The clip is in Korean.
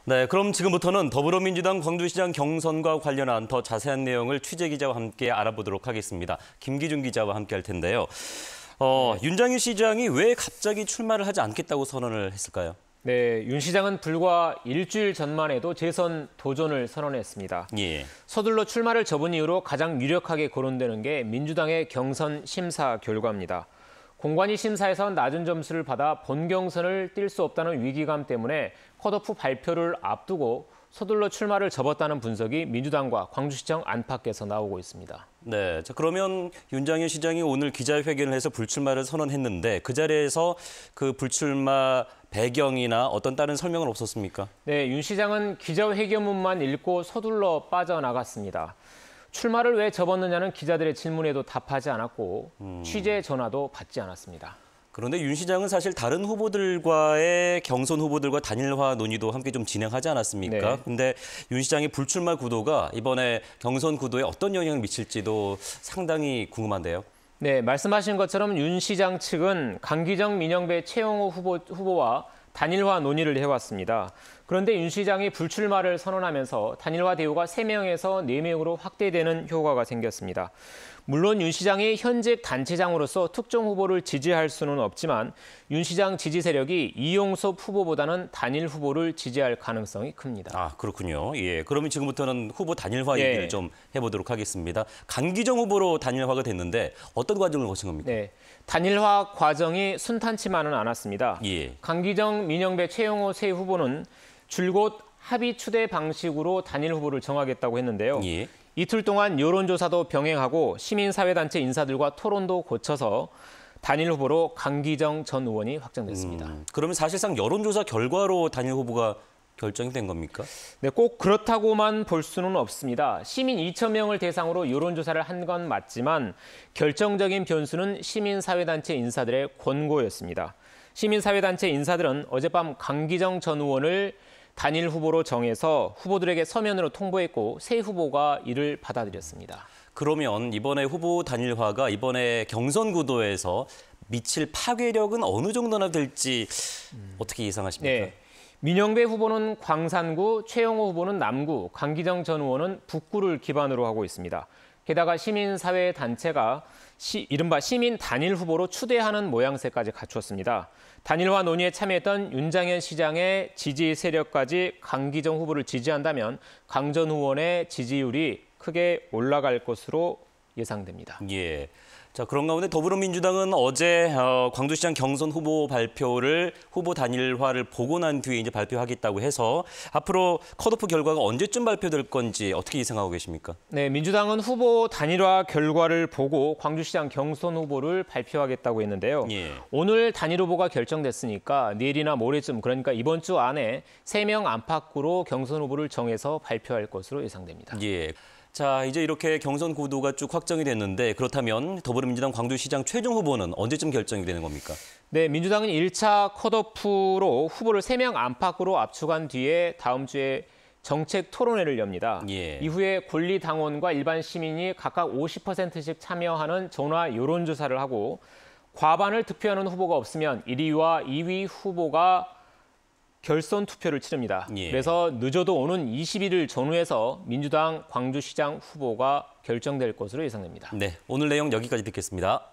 네, 그럼 지금부터는 더불어민주당 광주시장 경선과 관련한 더 자세한 내용을 취재 기자와 함께 알아보도록 하겠습니다. 김기준 기자와 함께 할 텐데요. 윤장현 시장이 왜 갑자기 출마를 하지 않겠다고 선언을 했을까요? 네, 윤 시장은 불과 일주일 전만 해도 재선 도전을 선언했습니다. 예. 서둘러 출마를 접은 이후로 가장 유력하게 거론되는 게 민주당의 경선 심사 결과입니다. 공관위 심사에서 낮은 점수를 받아 본 경선을 뛸 수 없다는 위기감 때문에 컷오프 발표를 앞두고 서둘러 출마를 접었다는 분석이 민주당과 광주시청 안팎에서 나오고 있습니다. 네, 자 그러면 윤장현 시장이 오늘 기자회견을 해서 불출마를 선언했는데 그 자리에서 그 불출마 배경이나 어떤 다른 설명은 없었습니까? 네, 윤 시장은 기자회견문만 읽고 서둘러 빠져나갔습니다. 출마를 왜 접었느냐는 기자들의 질문에도 답하지 않았고 취재 전화도 받지 않았습니다. 그런데 윤 시장은 사실 다른 후보들과의 경선 후보들과 단일화 논의도 함께 좀 진행하지 않았습니까? 네. 근데 윤 시장의 불출마 구도가 이번에 경선 구도에 어떤 영향을 미칠지도 상당히 궁금한데요. 네, 말씀하신 것처럼 윤 시장 측은 강기정, 민영배, 최영호 후보와 단일화 논의를 해왔습니다. 그런데 윤 시장이 불출마를 선언하면서 단일화 대우가 3명에서 4명으로 확대되는 효과가 생겼습니다. 물론 윤 시장이 현직 단체장으로서 특정 후보를 지지할 수는 없지만 윤 시장 지지 세력이 이용섭 후보보다는 단일 후보를 지지할 가능성이 큽니다. 아, 그렇군요. 예, 그러면 지금부터는 후보 단일화 얘기를 좀 해보도록 하겠습니다. 강기정 후보로 단일화가 됐는데 어떤 과정을 거친 겁니까? 네, 단일화 과정이 순탄치만은 않았습니다. 예. 강기정, 민영배, 최영호 세 후보는 줄곧 합의 추대 방식으로 단일 후보를 정하겠다고 했는데요. 예. 이틀 동안 여론조사도 병행하고 시민사회단체 인사들과 토론도 거쳐서 단일 후보로 강기정 전 의원이 확정됐습니다. 그러면 사실상 여론조사 결과로 단일 후보가 결정이 된 겁니까? 네, 꼭 그렇다고만 볼 수는 없습니다. 시민 2,000명을 대상으로 여론조사를 한 건 맞지만 결정적인 변수는 시민사회단체 인사들의 권고였습니다. 시민사회단체 인사들은 어젯밤 강기정 전 의원을 단일 후보로 정해서 후보들에게 서면으로 통보했고 새 후보가 이를 받아들였습니다. 그러면 이번에 후보 단일화가 이번에 경선 구도에서 미칠 파괴력은 어느 정도나 될지 어떻게 예상하십니까? 네, 민영배 후보는 광산구, 최영호 후보는 남구, 강기정 전 의원은 북구를 기반으로 하고 있습니다. 게다가 시민사회 단체가 이른바 시민 단일 후보로 추대하는 모양새까지 갖추었습니다. 단일화 논의에 참여했던 윤장현 시장의 지지 세력까지 강기정 후보를 지지한다면 강 전 의원의 지지율이 크게 올라갈 것으로 예상됩니다. 예. 자, 그런 가운데 더불어민주당은 어제 광주시장 경선 후보 발표를 후보 단일화를 보고 난 뒤에 이제 발표하겠다고 해서 앞으로 컷오프 결과가 언제쯤 발표될 건지 어떻게 예상하고 계십니까? 네, 민주당은 후보 단일화 결과를 보고 광주시장 경선 후보를 발표하겠다고 했는데요. 예. 오늘 단일 후보가 결정됐으니까 내일이나 모레쯤, 그러니까 이번 주 안에 3명 안팎으로 경선 후보를 정해서 발표할 것으로 예상됩니다. 예. 자, 이제 이렇게 경선 구도가 쭉 확정이 됐는데 그렇다면 더불어민주당 광주시장 최종 후보는 언제쯤 결정이 되는 겁니까? 네, 민주당은 1차 컷오프로 후보를 3명 안팎으로 압축한 뒤에 다음 주에 정책 토론회를 엽니다. 예. 이후에 권리당원과 일반 시민이 각각 50%씩 참여하는 전화 여론조사를 하고 과반을 득표하는 후보가 없으면 1위와 2위 후보가 결선 투표를 치릅니다. 예. 그래서 늦어도 오는 21일 전후에서 민주당 광주시장 후보가 결정될 것으로 예상됩니다. 네, 오늘 내용 여기까지 듣겠습니다.